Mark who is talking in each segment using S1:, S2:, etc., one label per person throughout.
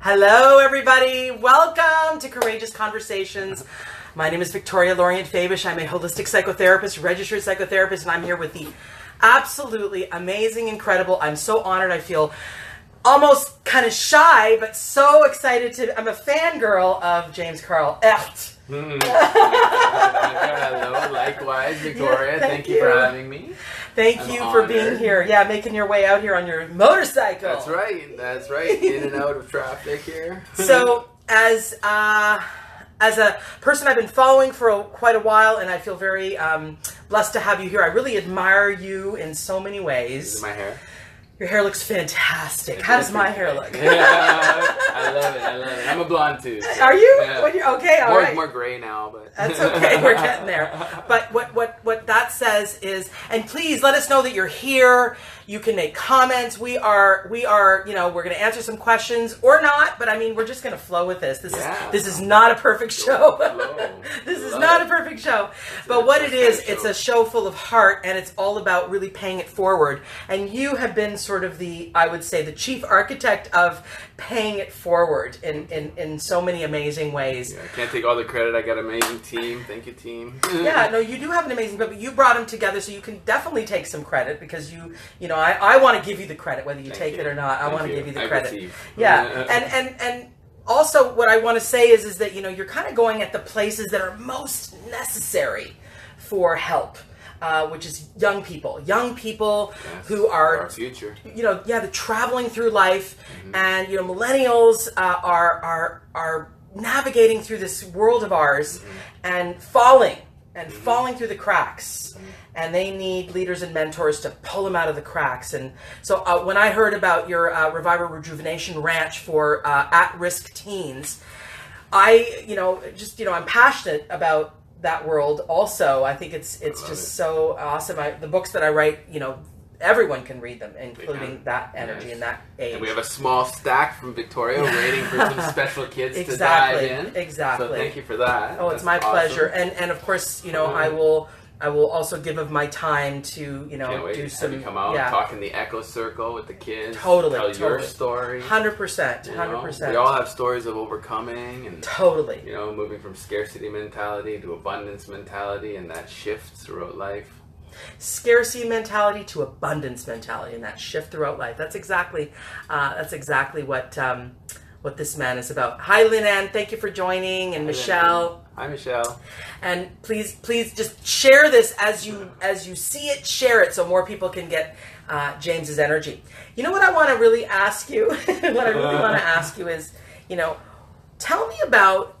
S1: Hello, everybody. Welcome to Courageous Conversations. My name is Victoria Lorient-Fabish. I'm a holistic psychotherapist, registered psychotherapist, and I'm here with the absolutely amazing, incredible. I'm so honored. I feel almost kind of shy, but so excited to. I'm a fangirl of James Karl Erdt.
S2: Hello, likewise, Victoria.
S1: Yeah,
S2: thank you for having me.
S1: Thank you for being here. Yeah, making your way out here on your motorcycle.
S2: That's right. That's right. In and out of traffic here.
S1: So, as a person I've been following for quite a while, and I feel very blessed to have you here. I really admire you in so many ways.
S2: This is my hair.
S1: Your hair looks fantastic. How does my hair look?
S2: Yeah, I love it. I love it. I'm a blonde too. So.
S1: Are you?
S2: Yeah.
S1: Okay, all right.
S2: More gray now, but
S1: that's okay. We're getting there. But what that says is, and please let us know that you're here. You can make comments. We are, we're going to answer some questions or not. But I mean, we're just going to flow with this. This is not a perfect show. This is not a perfect show. But what it is, it's a show full of heart, and it's all about really paying it forward. And you have been sort of I would say, the chief architect of paying it forward in so many amazing ways.
S2: Yeah, I can't take all the credit. I got an amazing team. Thank you, team.
S1: Yeah, no, you do have an amazing team, but you brought them together, so you can definitely take some credit because you know, I want to give you the credit whether you take it or not. I want to give you the credit. Yeah, and also what I want to say is that, you know, you're kind of going at the places that are most necessary for help. Which is young people who are
S2: our future.
S1: You know, the traveling through life, and you know, millennials are navigating through this world of ours and falling through the cracks, and they need leaders and mentors to pull them out of the cracks. And so when I heard about your Revival Rejuvenation Ranch for at-risk teens, I'm passionate about that world also. I think it's just so awesome. The books that I write, you know, everyone can read them, including that energy and that age.
S2: And we have a small stack from Victoria waiting for some special kids to dive in.
S1: Exactly.
S2: So thank you for that.
S1: Oh, it's my pleasure. And of course, you know, I will also give of my time to, you know, do some.
S2: Have you come out and talk in the echo circle with the kids.
S1: Totally.
S2: Tell your story.
S1: 100%.
S2: We all have stories of overcoming and
S1: totally.
S2: You know, moving from scarcity mentality to abundance mentality, and that shift throughout life.
S1: Scarcity mentality to abundance mentality, and that shift throughout life. That's exactly what this man is about. Hi, Lynn-Ann. Thank you for joining, and Michelle.
S2: Hi, Michelle.
S1: And please just share this as you see it. Share it so more people can get James's energy. You know what I want to really ask you? What I really want to ask you is, you know, tell me about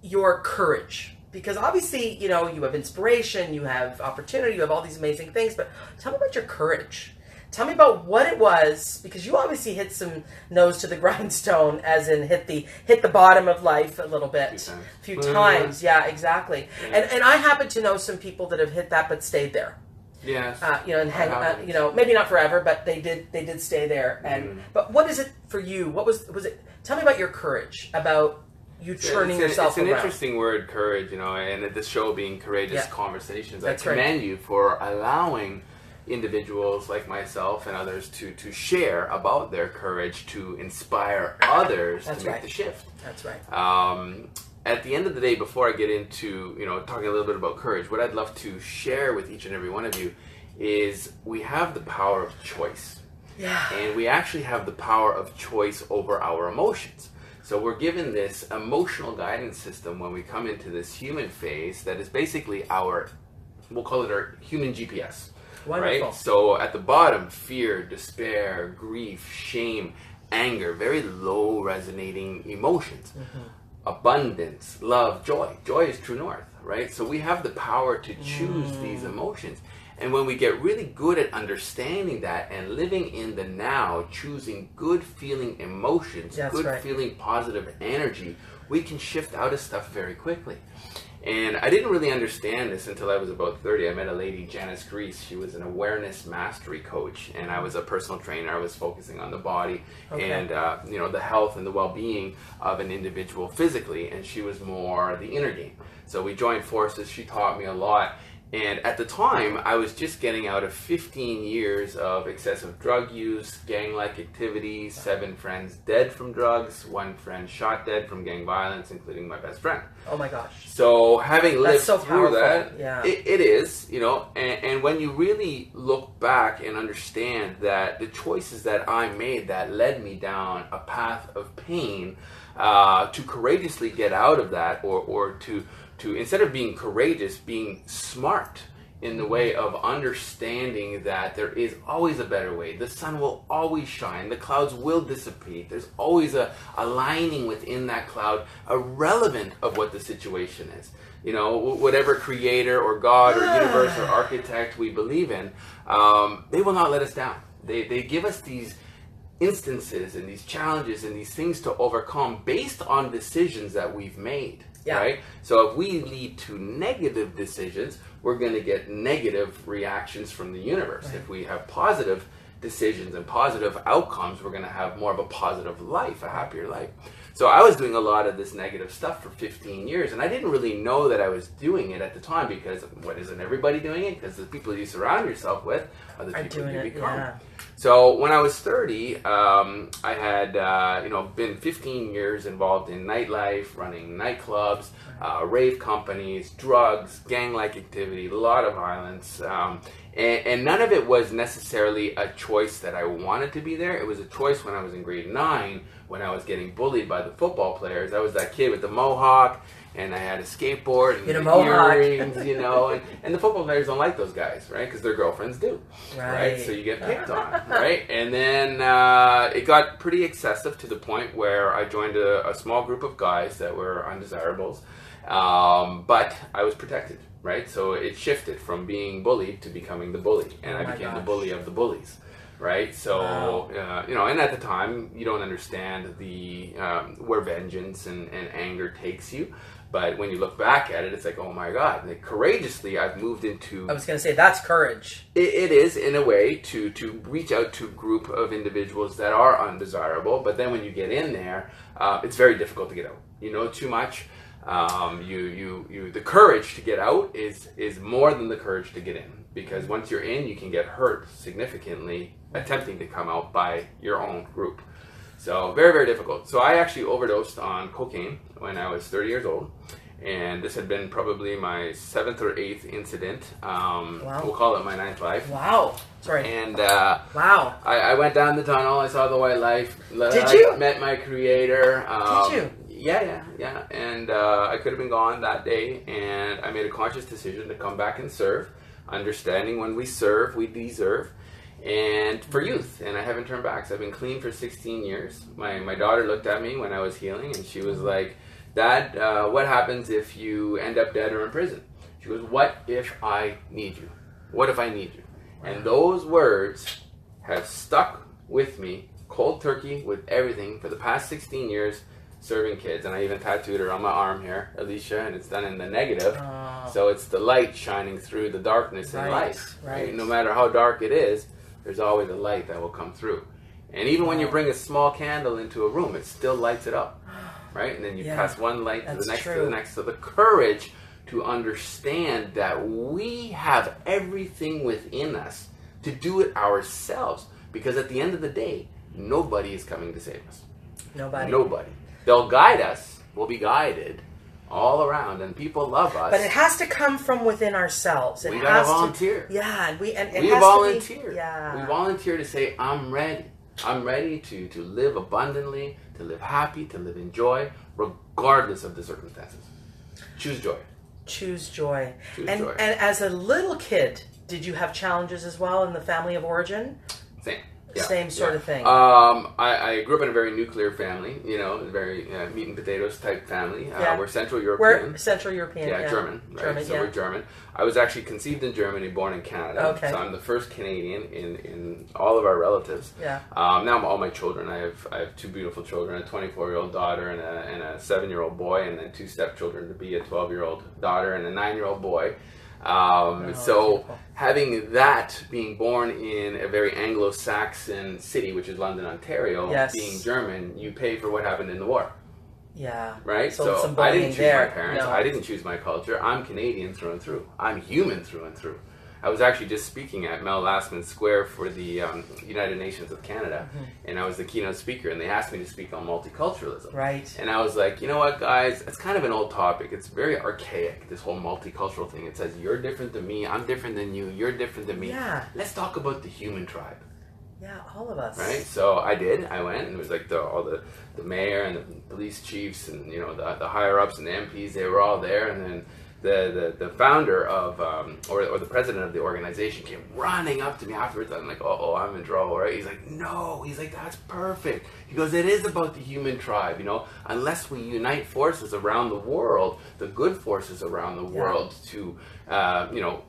S1: your courage. Because obviously, you know, you have inspiration, you have opportunity, you have all these amazing things. But tell me about your courage. Tell me about what it was, because you obviously hit some nose to the grindstone, as in hit the bottom of life a little bit, a few times. Yeah, exactly. Yeah. And I happen to know some people that have hit that but stayed there.
S2: Yes.
S1: You know, and hang, you know, maybe not forever, but they did stay there. And but what is it for you? What was it? Tell me about your courage, about you turning yourself around.
S2: It's an interesting word, courage. You know, and this show being Courageous Conversations,
S1: That's
S2: I commend you for allowing individuals like myself and others to share about their courage to inspire others to make the shift.
S1: That's right.
S2: At the end of the day, before I get into, you know, talking a little bit about courage, what I'd love to share with each and every one of you is we have the power of choice.
S1: Yeah.
S2: And we actually have the power of choice over our emotions. So we're given this emotional guidance system when we come into this human phase that is basically we'll call it our human GPS.
S1: Wonderful.
S2: Right? So at the bottom, fear, despair, grief, shame, anger, very low resonating emotions. Abundance, love, joy. Joy is true north, right? So we have the power to choose these emotions. And when we get really good at understanding that and living in the now, choosing good feeling emotions, feeling positive energy, we can shift out of stuff very quickly. And I didn't really understand this until I was about 30. I met a lady, Janice Grease. She was an awareness mastery coach, and I was a personal trainer. I was focusing on the body and you know, the health and the well-being of an individual physically, and she was more the inner game. So we joined forces. She taught me a lot. And at the time, I was just getting out of 15 years of excessive drug use, gang-like activities, 7 friends dead from drugs, 1 friend shot dead from gang violence, including my best friend.
S1: Oh my gosh.
S2: So having lived
S1: so
S2: through
S1: powerful.
S2: that,
S1: Yeah.
S2: it is, you know, and when you really look back and understand that the choices that I made that led me down a path of pain, to courageously get out of that, or to instead of being courageous, being smart in the way of understanding that there is always a better way. The sun will always shine. The clouds will dissipate. There's always a lining within that cloud, irrelevant of what the situation is. You know, whatever creator or God or universe or architect we believe in, they will not let us down. They give us these instances and these challenges and these things to overcome based on decisions that we've made.
S1: Yeah.
S2: Right? So if we lead to negative decisions, we're going to get negative reactions from the universe.
S1: Right.
S2: If we have positive decisions and positive outcomes, we're going to have more of a positive life, a happier life. So I was doing a lot of this negative stuff for 15 years, and I didn't really know that I was doing it at the time, because what, isn't everybody doing it? Because the people you surround yourself with are the people you become.
S1: Yeah.
S2: So when I was 30, I had been 15 years involved in nightlife, running nightclubs, rave companies, drugs, gang-like activity, a lot of violence, and none of it was necessarily a choice that I wanted to be there. It was a choice when I was in grade 9, when I was getting bullied by the football players. I was that kid with the mohawk, and I had a skateboard and earrings, you know, and the football players don't like those guys, right? Because their girlfriends do, right? So you get picked on, right? And then it got pretty excessive to the point where I joined a small group of guys that were undesirables, but I was protected, right? So it shifted from being bullied to becoming the bully, and I became the bully of the bullies. Right, so and at the time you don't understand the where vengeance and anger takes you, but when you look back at it, it's like, oh my God! Like, courageously, I've moved into.
S1: I was going to say that's courage.
S2: It is, in a way, to reach out to a group of individuals that are undesirable, but then when you get in there, it's very difficult to get out. You know too much. The courage to get out is more than the courage to get in, because once you're in, you can get hurt significantly attempting to come out by your own group. So very, very difficult. So I actually overdosed on cocaine when I was 30 years old, and this had been probably my 7th or 8th incident. We'll call it my 9th life.
S1: Wow. Sorry.
S2: And
S1: wow.
S2: I went down the tunnel. I saw the white light.
S1: Did you?
S2: Met my creator.
S1: Did you?
S2: Yeah. And I could have been gone that day, and I made a conscious decision to come back and serve, understanding when we serve, we deserve, and for youth. And I haven't turned back. So I've been clean for 16 years. My daughter looked at me when I was healing, and she was like, Dad, what happens if you end up dead or in prison? She goes, what if I need you? What if I need you? And those words have stuck with me, cold turkey, with everything for the past 16 years, serving kids. And I even tattooed her on my arm here, Alicia, and it's done in the negative. So it's the light shining through the darkness in life. Right? No matter how dark it is, there's always a light that will come through. And even when you bring a small candle into a room, it still lights it up. Right? And then you pass one light to the next, to the next. So the courage to understand that we have everything within us to do it ourselves. Because at the end of the day, nobody is coming to save us. Nobody. They'll guide us. We'll be guided all around, and people love us.
S1: But it has to come from within ourselves.
S2: We gotta volunteer.
S1: We
S2: volunteer.
S1: We
S2: volunteer to say, I'm ready. I'm ready to live abundantly, to live happy, to live in joy, regardless of the circumstances. Choose joy.
S1: Choose joy.
S2: Choose joy.
S1: And as a little kid, did you have challenges as well in the family of origin?
S2: Same.
S1: Same sort of thing.
S2: I grew up in a very nuclear family, very meat and potatoes type family. We're Central European.
S1: We're Central European,
S2: German, right? We're German. I was actually conceived in Germany, born in Canada.
S1: Okay.
S2: So I'm the first Canadian in all of our relatives.
S1: Yeah.
S2: Now all my children, I have 2 beautiful children, a 24-year-old daughter and a 7-year-old boy, and then 2 stepchildren to be a 12-year-old daughter and a 9-year-old boy. So having that, being born in a very Anglo-Saxon city, which is London, Ontario, being German, you pay for what happened in the war,
S1: Yeah.
S2: Right?
S1: So some
S2: I didn't
S1: bullying
S2: choose
S1: there.
S2: my parents.
S1: No.
S2: I didn't choose my culture. I'm Canadian through and through. I'm human through and through. I was actually just speaking at Mel Lastman Square for the United Nations of Canada, and I was the keynote speaker, and they asked me to speak on multiculturalism.
S1: Right.
S2: And I was like, you know what, guys? It's kind of an old topic. It's very archaic, this whole multicultural thing. It says, you're different than me, I'm different than you, you're different than me.
S1: Yeah.
S2: Let's talk about the human tribe.
S1: Yeah, all of us.
S2: Right? So I did. I went, and it was like all the mayor and the police chiefs and, you know, the higher-ups and the MPs, they were all there, and then the founder of or the president of the organization came running up to me afterwards. I'm like, oh, I'm in trouble, right? He's like, no. He's like, that's perfect. He goes, it is about the human tribe, you know. Unless we unite forces around the world, the good forces around the world to, you know,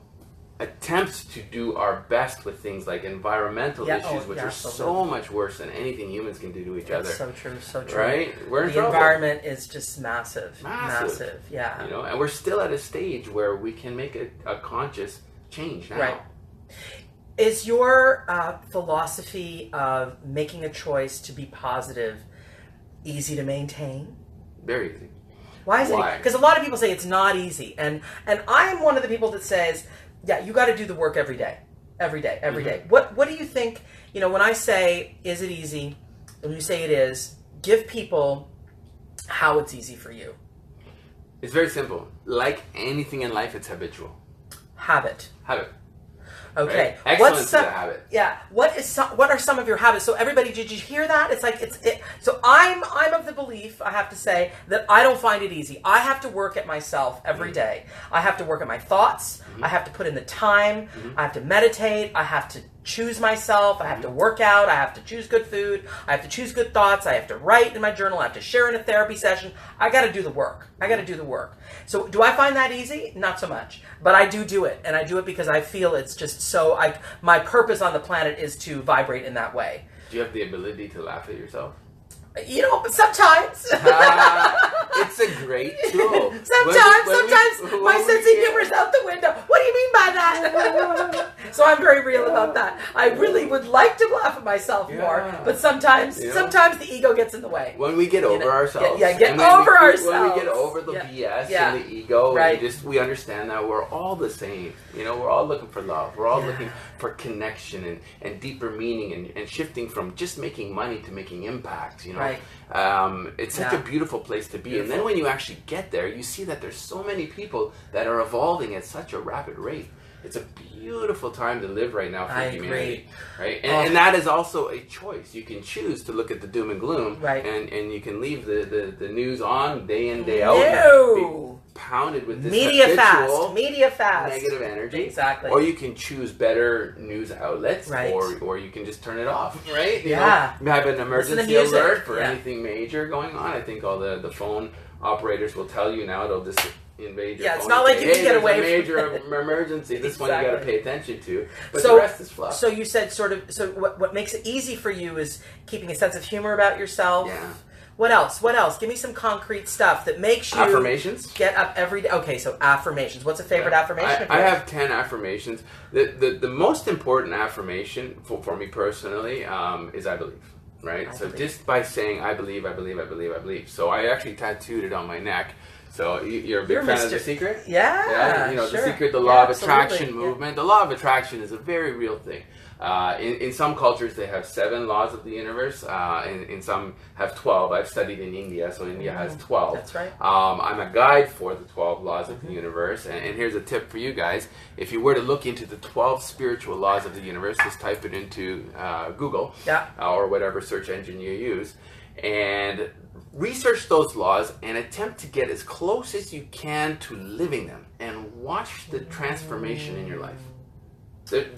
S2: attempt to do our best with things like environmental issues, which are so much worse than anything humans can do to each other.
S1: So true, so true.
S2: Right? We're in
S1: the
S2: trouble.
S1: environment is just massive. Massive, yeah.
S2: You know, and we're still at a stage where we can make a conscious change now.
S1: Right. Is your philosophy of making a choice to be positive easy to maintain?
S2: Very easy.
S1: Why is it? Because a lot of people say it's not easy, and I'm one of the people that says, yeah, you got to do the work every day. Every day. What do you think, you know, when I say, is it easy, and you say it is, give people how it's easy for you.
S2: It's very simple. Like anything in life, it's habitual.
S1: Habit. Okay.
S2: Right? Excellence is a habit.
S1: Yeah. What are some of your habits? So everybody, did you hear that? It's like so I'm of the belief, I have to say, that I don't find it easy. I have to work at myself every day. I have to work at my thoughts. I have to put in the time. I have to meditate. I have to choose myself. I have to work out. I have to choose good food. I have to choose good thoughts. I have to write in my journal. I have to share in a therapy session. I got to do the work. So do I find that easy? Not so much. But I do it. And I do it because I feel it's just so, my purpose on the planet is to vibrate in that way.
S2: Do you have the ability to laugh at yourself?
S1: You know, but sometimes.
S2: It's a great tool.
S1: Sometimes my sense of humor is out the window. What do you mean by that? So I'm very real about that. I really would like to laugh at myself more, but sometimes the ego gets in the way.
S2: When we get over ourselves.
S1: When we get over
S2: the BS and the ego, we understand that we're all the same. You know, we're all looking for love. We're all looking for connection and deeper meaning and shifting from just making money to making impact, you know.
S1: Right.
S2: It's such a beautiful place to be. And then when you actually get there, you see that there's so many people that are evolving at such a rapid rate. It's a beautiful time to live right now for humanity. Right? And that is also a choice. You can choose to look at the doom and gloom, and you can leave the news on day in, day out. Be pounded with this
S1: media fast
S2: negative energy.
S1: Exactly.
S2: Or you can choose better news outlets, or you can just turn it off. Right? You know, have an emergency alert for anything major going on. I think all the phone operators will tell you now. They'll just invade your phone. It's not like you can get away from a major emergency. This one you got to pay attention to. But the rest is fluff.
S1: So you said what makes it easy for you is keeping a sense of humor about yourself.
S2: Yeah.
S1: What else? Give me some concrete stuff that makes you
S2: affirmations.
S1: Get up every day. Okay, so affirmations. What's a favorite affirmation?
S2: I have 10 affirmations. The most important affirmation for me personally is I believe. Right? So just by saying I believe. So I actually tattooed it on my neck. So you're a big fan of The Secret?
S1: Yeah.
S2: You know, The Secret, the law of attraction movement. The law of attraction is a very real thing. In some cultures, they have 7 laws of the universe. In some have 12. I've studied in India, so India has 12.
S1: That's right.
S2: I'm a guide for the 12 laws of the universe. And here's a tip for you guys. If you were to look into the 12 spiritual laws of the universe, just type it into Google or whatever search engine you use. And research those laws and attempt to get as close as you can to living them and watch the transformation in your life. It's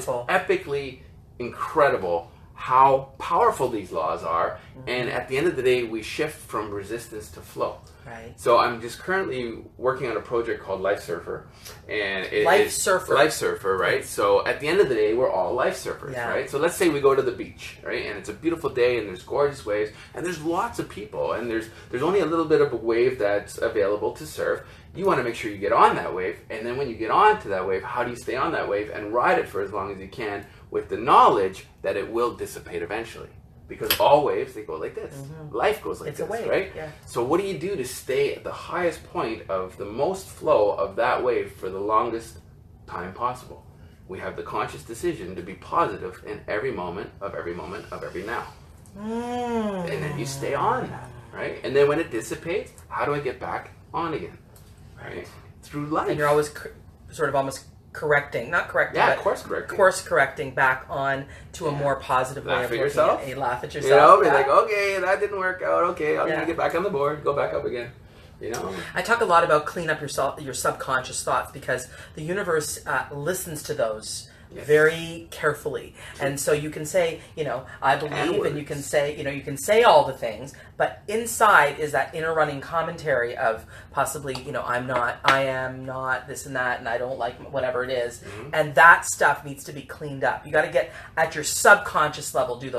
S2: epically incredible how powerful these laws are, and at the end of the day, we shift from resistance to flow.
S1: Right.
S2: So I'm just currently working on a project called Life Surfer, and
S1: Life Surfer,
S2: right? So at the end of the day, we're all life surfers, right? So let's say we go to the beach, right? And it's a beautiful day, and there's gorgeous waves, and there's lots of people, and there's only a little bit of a wave that's available to surf. You want to make sure you get on that wave, and then when you get onto that wave, how do you stay on that wave and ride it for as long as you can with the knowledge that it will dissipate eventually? Because all waves, they go like this. Life goes like
S1: It's
S2: this,
S1: a wave,
S2: right?
S1: yeah.
S2: So what do you do to stay at the highest point of the most flow of that wave for the longest time possible? We have the conscious decision to be positive in every moment of every now. And then you stay on that, right? And then when it dissipates, how do I get back on again? Right? Through life.
S1: And you're always sort of almost correcting, not correcting,
S2: Yeah,
S1: but
S2: course correcting
S1: back on to a more positive way of
S2: Laugh at
S1: looking
S2: yourself.
S1: at it. You laugh at
S2: You
S1: yourself.
S2: know, be like, okay, that didn't work out. Okay, I'm
S1: Yeah.
S2: gonna get back on the board. Go back up again. You know.
S1: I talk a lot about clean up your subconscious thoughts because the universe listens to those very carefully, and so you can say, I believe, and you can say, you can say all the things, but inside is that inner running commentary of possibly, I am not this and that, and I don't like whatever it is, and that stuff needs to be cleaned up. You got to get at your subconscious level, do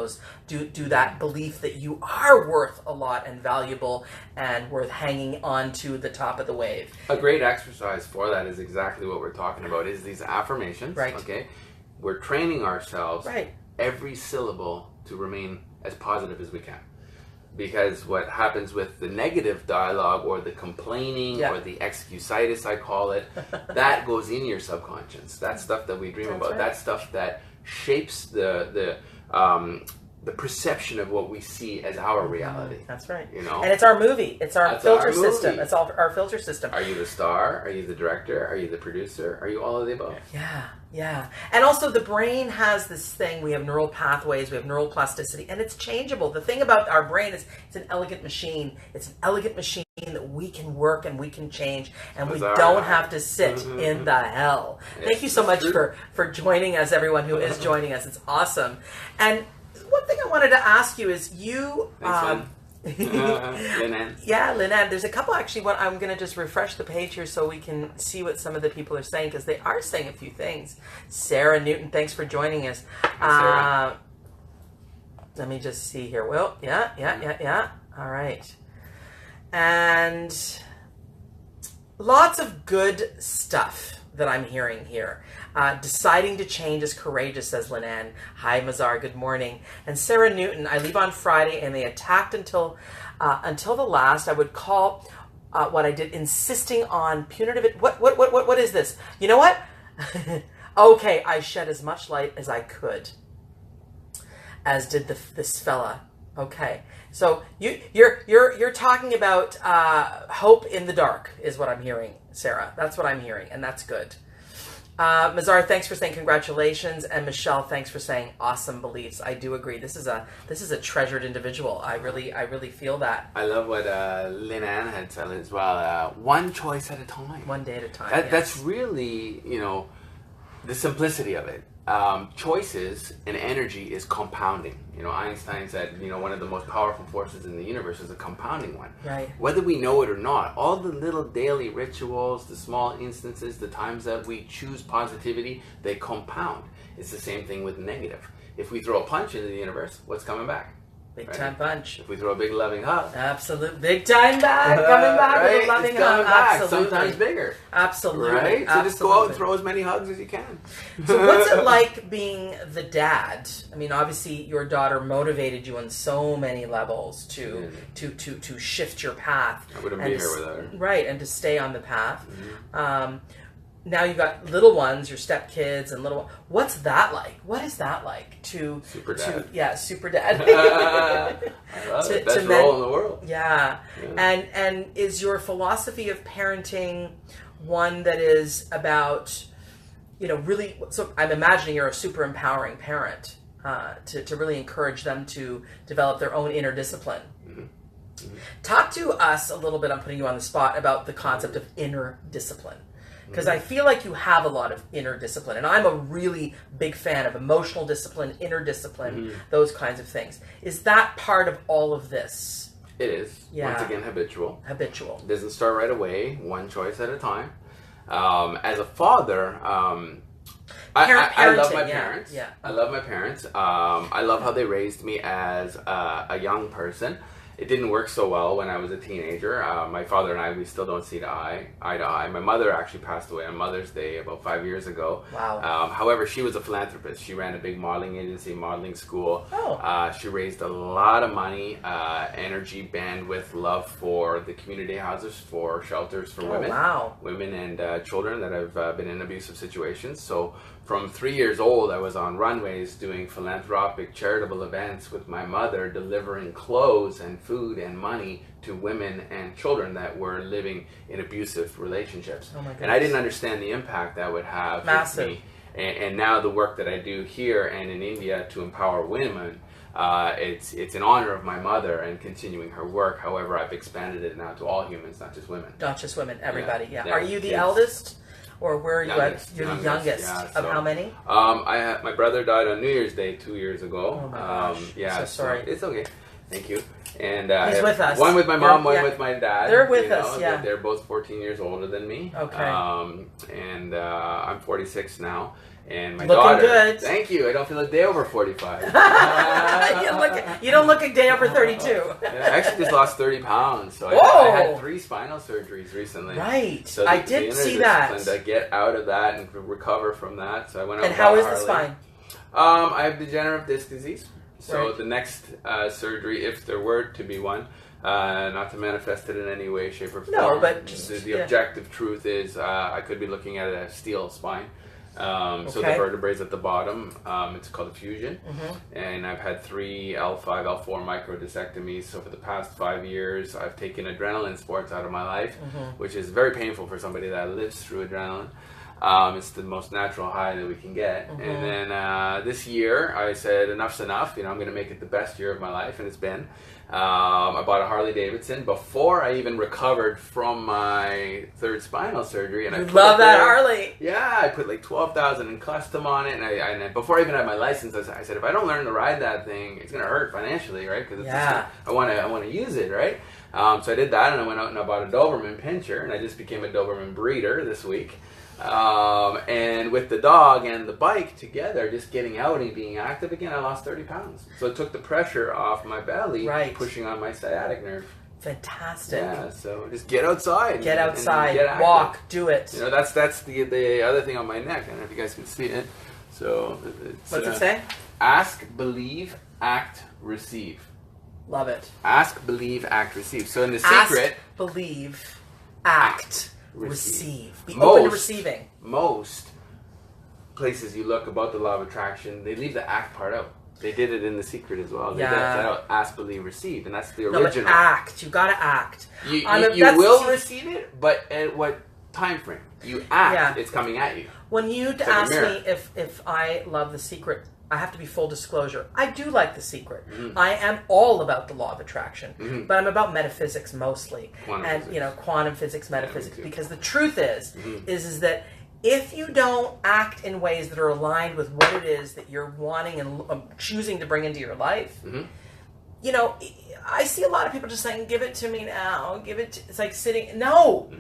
S1: that belief that you are worth a lot and valuable and worth hanging on to the top of the wave.
S2: A great exercise for that is exactly what we're talking about, is these affirmations.
S1: Right.
S2: Okay. We're training ourselves
S1: Right.
S2: every syllable to remain as positive as we can. Because what happens with the negative dialogue or the complaining or the excusitis, I call it, that goes in your subconscious. That stuff that we dream about.
S1: right.
S2: That stuff that shapes the perception of what we see as our reality.
S1: That's right.
S2: And
S1: it's our movie. It's our
S2: That's
S1: filter
S2: our movie.
S1: system. It's all our filter system.
S2: Are you the star? Are you the director? Are you the producer? Are you all of the above?
S1: Yeah. And also the brain has this thing. We have neural pathways. We have neural plasticity. And it's changeable. The thing about our brain is it's an elegant machine. It's an elegant machine that we can work and we can change. And we don't have to sit in the hell. Thank you so much for joining us, everyone who is joining us. It's awesome. And one thing I wanted to ask you is you...
S2: Lynn.
S1: Yeah, Lynn. There's a couple actually. I'm going to just refresh the page here so we can see what some of the people are saying because they are saying a few things. Sarah Newton, thanks for joining us.
S2: Sarah.
S1: Let me just see here. Well, yeah. All right. And lots of good stuff that I'm hearing here. Deciding to change is courageous, says Linan. Hi, Mazar. Good morning. And Sarah Newton. I leave on Friday, and they attacked until the last. I would call what I did insisting on punitive. What is this? You know what? Okay, I shed as much light as I could, as did this fella. Okay, so you're talking about hope in the dark is what I'm hearing, Sarah. That's what I'm hearing, and that's good. Mazar, thanks for saying congratulations, and Michelle, thanks for saying awesome beliefs. I do agree. This is a treasured individual. I really feel that.
S2: I love what Linan had said as well. One choice at a time.
S1: One day at a time.
S2: That's really the simplicity of it. Choices and energy is compounding. Einstein said, one of the most powerful forces in the universe is a compounding one.
S1: Right.
S2: Whether we know it or not, all the little daily rituals, the small instances, the times that we choose positivity, they compound. It's the same thing with negative. If we throw a punch into the universe, what's coming back?
S1: Big time punch.
S2: If we throw a big loving hug.
S1: Absolute big time back. Coming back
S2: right?
S1: with a loving
S2: it's
S1: hug.
S2: back,
S1: Absolutely.
S2: sometimes bigger.
S1: Absolutely.
S2: Right? So just go out and throw as many hugs as you can.
S1: So what's it like being the dad? I mean, obviously your daughter motivated you on so many levels to shift your path.
S2: I wouldn't be here without her.
S1: Right, and to stay on the path.
S2: Mm-hmm.
S1: Now you've got little ones, your stepkids and little. What's that like? What is that like to
S2: super dad?
S1: Super dad.
S2: I love it. Best role in the world.
S1: Yeah. And is your philosophy of parenting one that is about, really? So I'm imagining you're a super empowering parent to really encourage them to develop their own inner discipline.
S2: Mm-hmm. Mm-hmm.
S1: Talk to us a little bit. I'm putting you on the spot about the concept of inner discipline. Because I feel like you have a lot of inner discipline. And I'm a really big fan of emotional discipline, inner discipline, those kinds of things. Is that part of all of this?
S2: It is.
S1: Yeah.
S2: Once again, habitual.
S1: Habitual.
S2: It doesn't start right away, one choice at a time. As a father, I love my parents.
S1: Yeah.
S2: I love my parents. I love how they raised me as a young person. It didn't work so well when I was a teenager. My father and I, we still don't see eye to eye. My mother actually passed away on Mother's Day about 5 years ago.
S1: Wow.
S2: However, she was a philanthropist. She ran a big modeling agency, modeling school.
S1: Oh.
S2: She raised a lot of money, energy, bandwidth, love for the community houses, for shelters for women.
S1: Wow.
S2: Women and children that have been in abusive situations. So from 3 years old, I was on runways doing philanthropic charitable events with my mother, delivering clothes and food and money to women and children that were living in abusive relationships.
S1: Oh my goodness.
S2: And I didn't understand the impact that would have
S1: Massive.
S2: with me. And now the work that I do here and in India to empower women, it's in honor of my mother and continuing her work. However, I've expanded it now to all humans, not just women.
S1: Not just women, everybody. Yeah.
S2: Yeah.
S1: Are you the
S2: Kids.
S1: eldest? Or where are you
S2: Youngest,
S1: at? You're the youngest
S2: yeah,
S1: of how many?
S2: My brother died on New Year's Day 2 years ago.
S1: Oh my gosh.
S2: Yeah,
S1: So sorry.
S2: it's okay. Thank you. And
S1: He's with us.
S2: One with my mom,
S1: Yeah.
S2: one with my dad.
S1: They're with us, yeah.
S2: They're both 14 years older than me.
S1: Okay.
S2: And I'm 46 now. And my
S1: Looking
S2: daughter.
S1: good.
S2: Thank you. I don't feel a day over 45.
S1: You don't look a day over 32.
S2: Yeah, I actually just lost 30 pounds. So I
S1: Whoa.
S2: had 3 spinal surgeries recently.
S1: Right.
S2: So
S1: I
S2: the
S1: did
S2: inner
S1: see that.
S2: discipline to get out of that and recover from that. So I went out.
S1: And how is the
S2: Harley.
S1: spine?
S2: I have degenerative disc disease. So
S1: Right.
S2: the next surgery, if there were to be one, not to manifest it in any way, shape, or form.
S1: No, but just,
S2: the
S1: yeah.
S2: objective truth is I could be looking at a steel spine. So the
S1: Okay.
S2: vertebrae at the bottom, it's called a fusion.
S1: Mm-hmm.
S2: And I've had 3 L5, L4 microdiscectomies. So for the past 5 years, I've taken adrenaline sports out of my life, which is very painful for somebody that lives through adrenaline. It's the most natural high that we can get. And then this year, I said, enough's enough. I'm going to make it the best year of my life, and it's been. I bought a Harley Davidson before I even recovered from my 3rd spinal surgery. And I
S1: Love that Harley.
S2: Yeah, I put like 12,000 in custom on it, and I before I even had my license, I said if I don't learn to ride that thing, it's gonna hurt financially, right? Because I want to use it, right? So I did that, and I went out and I bought a Doberman Pinscher, and I just became a Doberman breeder this week. And with the dog and the bike together, just getting out and being active again, I lost 30 pounds. So it took the pressure off my belly,
S1: Right.
S2: pushing on my sciatic nerve.
S1: Fantastic.
S2: Yeah, so just get outside.
S1: Get
S2: and
S1: outside.
S2: get active.
S1: Walk. Do it.
S2: That's the other thing on my neck. I don't know if you guys can see it. So it's,
S1: What's it say?
S2: Ask, believe, act, receive.
S1: Love it.
S2: Ask, believe, act, receive. So in the secret,
S1: Ask, believe, act, receive. Be
S2: Most-
S1: open to receiving.
S2: most places you look about the law of attraction, they leave the act part out. They did it in the secret as well. They
S1: Yeah.
S2: left that out. Ask, believe, receive, and that's the
S1: No, but
S2: original.
S1: act. You gotta act.
S2: You
S1: That's-
S2: will receive it, but at what time frame? You act,
S1: Yeah.
S2: it's coming at you.
S1: When you
S2: like a
S1: ask
S2: mirror.
S1: me if I love The Secret, I have to be full disclosure. I do like The Secret. I am all about the law of attraction, but I'm about metaphysics mostly,
S2: Quantum
S1: and
S2: physics.
S1: Quantum physics, metaphysics.
S2: too.
S1: Because the truth is that if you don't act in ways that are aligned with what it is that you're wanting and choosing to bring into your life, I see a lot of people just saying, "Give it to me now." It's like sitting. No.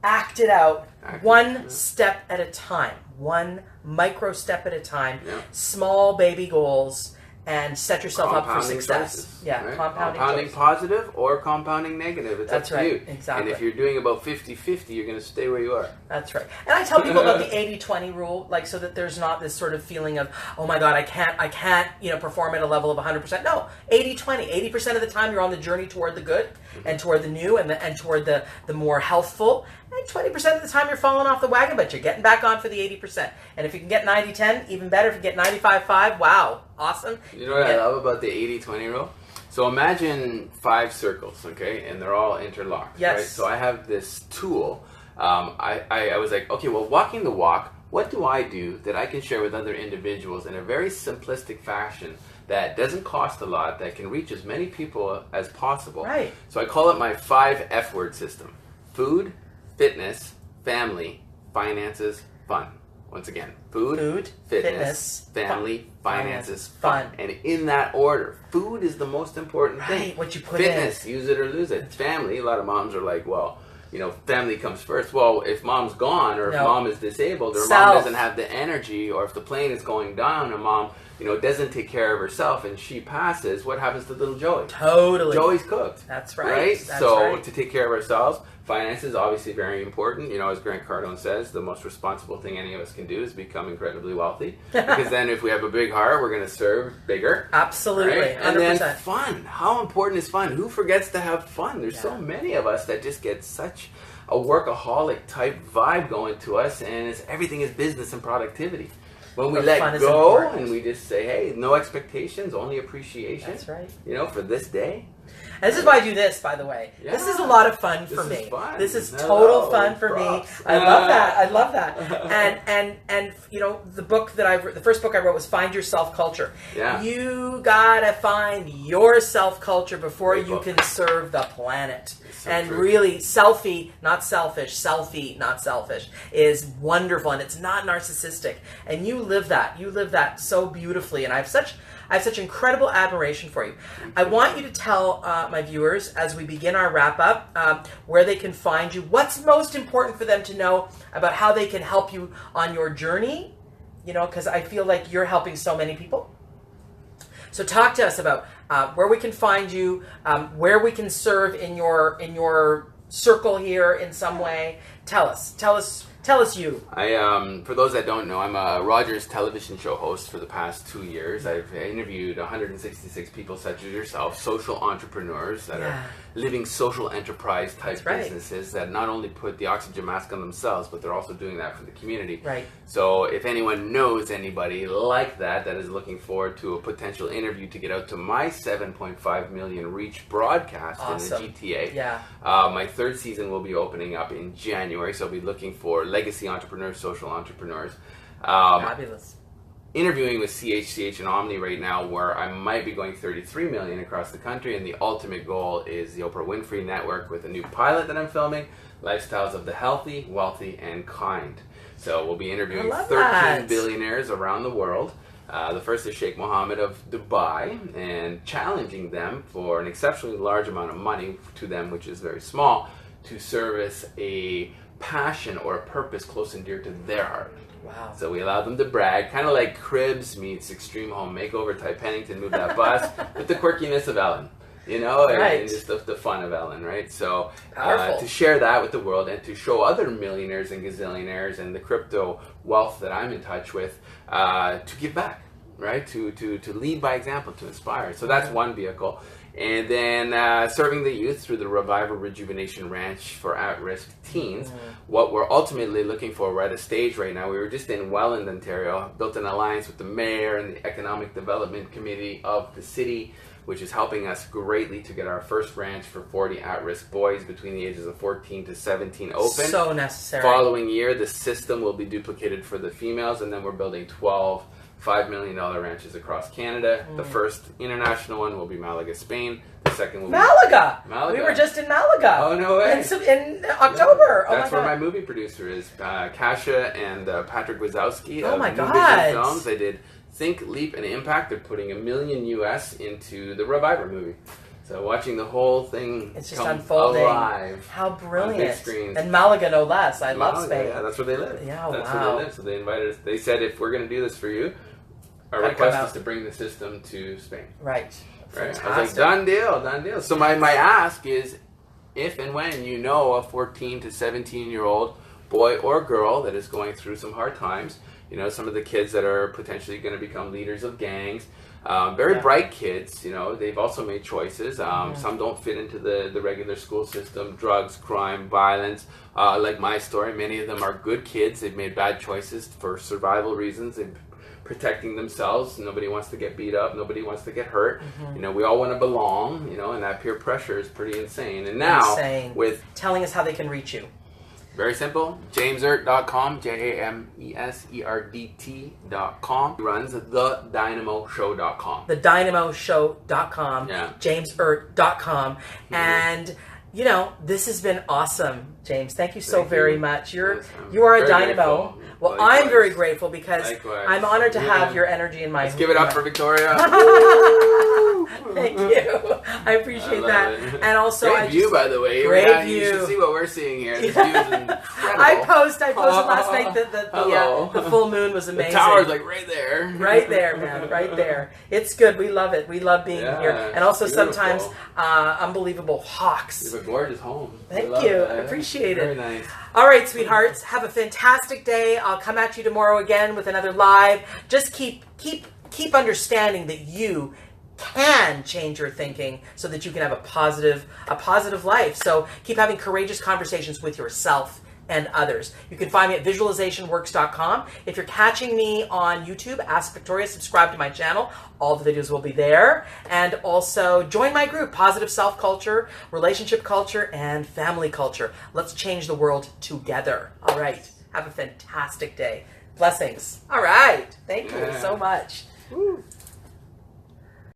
S1: Act it out, one step at a time, one micro step at a time, small baby goals, and set yourself up for
S2: Compounding
S1: success.
S2: choices,
S1: Yeah,
S2: right?
S1: compounding choices.
S2: positive or compounding negative. It's
S1: That's
S2: up to
S1: right,
S2: you.
S1: exactly.
S2: And if you're doing about 50-50, you're going to stay where you are.
S1: That's right. And I tell people about the 80-20 rule, so that there's not this sort of feeling of, oh my God, I can't, perform at a level of 100%. No, 80-20. 80% of the time you're on the journey toward the good and toward the new and toward the more healthful. And 20% of the time you're falling off the wagon, but you're getting back on for the 80%. And if you can get 90-10, even better. If you get 95-5, wow, awesome.
S2: You know what I love about the 80-20 rule? So imagine 5 circles, okay, and they're all interlocked.
S1: Yes.
S2: Right? So I have this tool. I was like, okay, well, walking the walk, what do I do that I can share with other individuals in a very simplistic fashion that doesn't cost a lot, that can reach as many people as possible?
S1: Right.
S2: So I call it my 5 F word system. Food, fitness, family, finances, fun. Once again, food, fitness, family, finances, fun. And in that order, food is the most important thing.
S1: Right, what you put
S2: Fitness, use it or lose it. Family, a lot of moms are like, well, family comes first. Well, if mom's gone, or if
S1: No.
S2: mom is disabled, or
S1: Self.
S2: mom doesn't have the energy, or if the plane is going down and mom, doesn't take care of herself and she passes, what happens to little Joey?
S1: Totally.
S2: Joey's cooked.
S1: That's right.
S2: Right?
S1: That's
S2: So
S1: right.
S2: to take care of ourselves, finances obviously very important. As Grant Cardone says, the most responsible thing any of us can do is become incredibly wealthy. Because then if we have a big heart, we're going to serve bigger.
S1: Absolutely.
S2: Right?
S1: 100%.
S2: And then fun. How important is fun? Who forgets to have fun? There's so many of us that just get such a workaholic type vibe going to us, and everything is business and productivity. When we let go and we just say, hey, no expectations, only appreciation.
S1: That's right.
S2: For this day.
S1: And this is why I do this, by the way.
S2: Yeah.
S1: This is a lot of fun for me.
S2: This is fun.
S1: This is total fun for
S2: Props.
S1: me. I love that. I love that. And the book that the first book I wrote was Find Your Self Culture.
S2: Yeah.
S1: You gotta find your self culture before
S2: Great
S1: you
S2: book.
S1: can serve the planet.
S2: So
S1: and
S2: true.
S1: really, selfie, not selfish, selfie, not selfish, is wonderful, and it's not narcissistic. And you live that. You live that so beautifully. And I have such incredible admiration for you. I want you to tell my viewers, as we begin our wrap-up, where they can find you. What's most important for them to know about how they can help you on your journey? Because I feel like you're helping so many people. So talk to us about where we can find you, where we can serve in your circle here in some way. Tell us you.
S2: For those that don't know, I'm a Rogers television show host for the past 2 years. I've interviewed 166 people such as yourself, social entrepreneurs that are living social enterprise type businesses that not only put the oxygen mask on themselves, but they're also doing that for the community.
S1: Right.
S2: So if anyone knows anybody like that is looking forward to a potential interview to get out to my 7.5 million reach broadcast in the GTA, my third season will be opening up in January, so I'll be looking for legacy entrepreneurs, social entrepreneurs.
S1: Fabulous.
S2: Interviewing with CHCH and Omni right now, where I might be going 33 million across the country, and the ultimate goal is the Oprah Winfrey Network with a new pilot that I'm filming, Lifestyles of the Healthy, Wealthy, and Kind. So we'll be interviewing 13 billionaires around the world. The first is Sheikh Mohammed of Dubai, and challenging them for an exceptionally large amount of money to them, which is very small, to service a passion or a purpose close and dear to their heart.
S1: Wow.
S2: So we allow them to brag, kind of like Cribs meets Extreme Home Makeover type Pennington Move That Bus, with the quirkiness of Ellen, and just the fun of Ellen, right? So to share that with the world and to show other millionaires and gazillionaires and the crypto wealth that I'm in touch with, to give back, right? To lead by example, to inspire. So that's one vehicle. And then serving the youth through the Revival Rejuvenation Ranch for at-risk teens. What we're ultimately looking for, we're at a stage right now. We were just in Welland, Ontario, built an alliance with the mayor and the Economic Development Committee of the city, which is helping us greatly to get our first ranch for 40 at-risk boys between the ages of 14 to 17 open.
S1: So necessary.
S2: Following year, the system will be duplicated for the females, and then we're building 12 $5 million ranches across Canada. The first international one will be Malaga, Spain. The second will be
S1: Malaga.
S2: Malaga.
S1: We were just in Malaga.
S2: Oh, no way.
S1: In October.
S2: Yeah. That's where my movie producer is. Kasia and Patrick Wazowski of
S1: my
S2: New
S1: God.
S2: Vision Films. They did Think, Leap, and Impact. They're putting $1 million US into the Reviver movie. So watching the whole thing
S1: it's just
S2: come
S1: unfolding.
S2: alive.
S1: How brilliant.
S2: On big screens.
S1: And Malaga, no less. I love Spain.
S2: Yeah, that's where they live.
S1: Yeah,
S2: that's
S1: wow.
S2: where they live. So they invited us. They said, if we're going to do this for you, our request is to bring the system to Spain.
S1: Right.
S2: Right. I was like, done deal. So my ask is, if and when you know a 14 to 17-year-old boy or girl that is going through some hard times, some of the kids that are potentially going to become leaders of gangs, very bright kids, they've also made choices. Some don't fit into the regular school system, drugs, crime, violence. Like my story, many of them are good kids. They've made bad choices for survival reasons. They've protecting themselves. Nobody wants to get beat up. Nobody wants to get hurt. We all want to belong, and that peer pressure is pretty insane. And now, with
S1: telling us how they can reach you.
S2: Very simple. JamesErdt.com, JamesErdt.com. He runs TheDynamoShow.com.
S1: TheDynamoShow.com.
S2: Yeah.
S1: JamesErdt.com. And you know, this has been awesome, James. Thank you so
S2: Thank
S1: very
S2: you.
S1: much. You
S2: Yes,
S1: are a
S2: very
S1: dynamo.
S2: grateful.
S1: Well,
S2: Likewise.
S1: I'm very grateful because
S2: Likewise.
S1: I'm honored to have
S2: Yeah.
S1: your energy in my.
S2: Let's give it up for Victoria.
S1: Thank you. I appreciate
S2: I love
S1: that.
S2: it.
S1: And also,
S2: Great view, by the way.
S1: Great
S2: You
S1: view.
S2: should see what we're seeing here. This view is incredible.
S1: I posted last night that
S2: Hello.
S1: the full moon was
S2: The
S1: amazing.
S2: tower's like right there.
S1: Right there, man, right there. It's good. We love it. We love being
S2: Yeah,
S1: here. And also
S2: beautiful.
S1: sometimes unbelievable
S2: You
S1: hawks.
S2: have a gorgeous home.
S1: Thank
S2: I love
S1: you.
S2: that.
S1: I appreciate
S2: Very
S1: it.
S2: nice.
S1: All right, sweethearts. Have a fantastic day. I'll come at you tomorrow again with another live. Just keep understanding that you can change your thinking so that you can have a positive life. So keep having courageous conversations with yourself and others. You can find me at visualizationworks.com. If you're catching me on YouTube, Ask Victoria, subscribe to my channel. All the videos will be there. And also join my group, Positive Self-Culture, Relationship Culture, and Family Culture. Let's change the world together. All right. Have a fantastic day. Blessings. All right. Thank you so much.